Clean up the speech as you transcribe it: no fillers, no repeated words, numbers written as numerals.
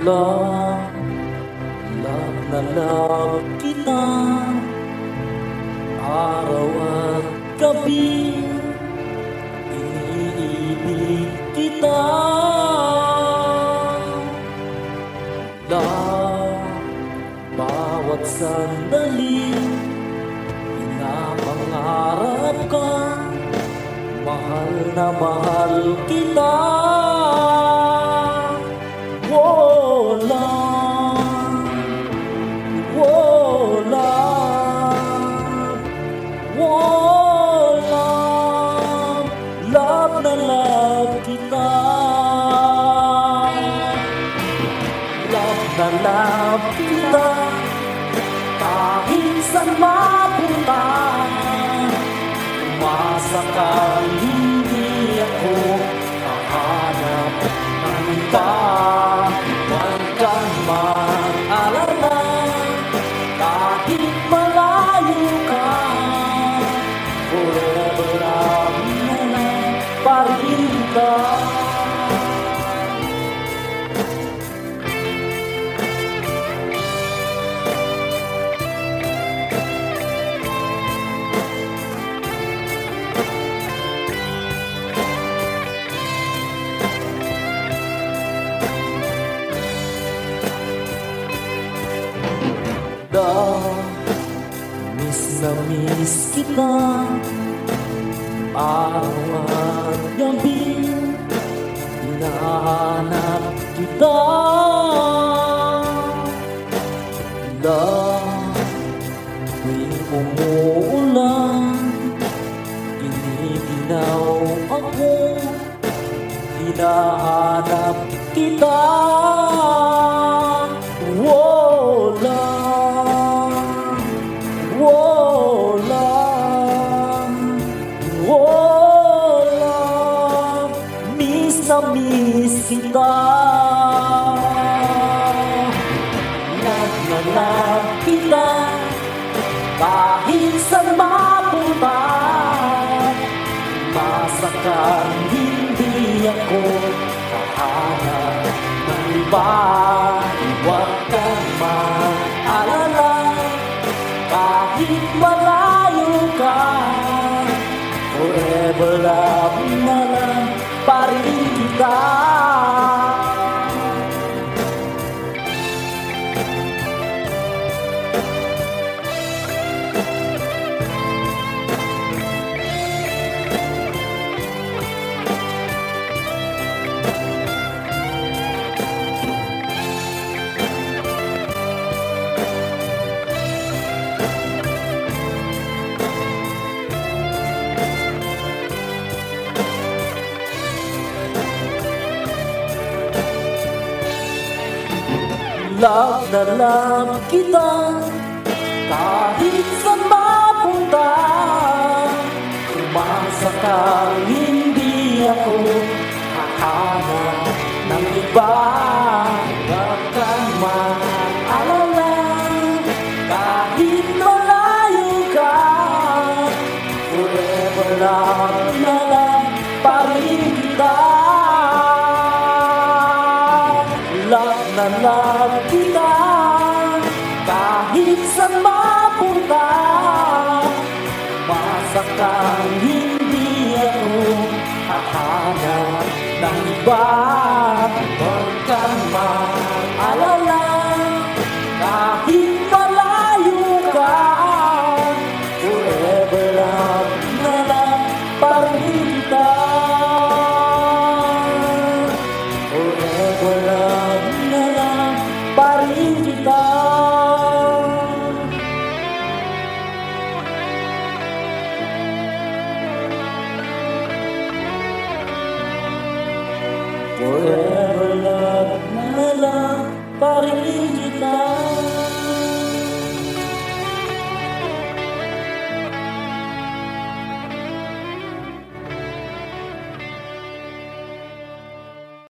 Love, love na love kita, araw at gabi, iniibig kita. Love, bawat sandali, pinapangarap ka, mahal na mahal kita. Love na love kita, love na love kita, kahit saan mapunta, umasa kang hindi ako hahanap ng iba. Huwag kang mag-alala, kahit malayo ka, forever pa rin ka. Miss na miss kita, araw at gabi, hinahanap kita. Love, tuwing umuulan, giniginaw ako, hinahanap kita. Oh, love, oh, love, oh, love, miss na miss kita. Love na love kita, kahit saan mapunta, masakang hindi ako hahanap ng iba. Huwag kang mag-alala, kahit malayo ka, forever love na lang pa rin kita. Love na love kita, kahit saan mapunta, umasa kang hindi ako hahanap ng iba. Huwag kang mag-alala, kahit malayo ka, forever love na lang pa rin kita. Love na love kita, kahit saan mapunta, masakang hindi ako hahanap ng iba. Huwag kang mag-alala, kahit malayo ka, forever love na lang pa rin kita. Forever love na lang pa rin kita. Forever love na lang pa rin kita.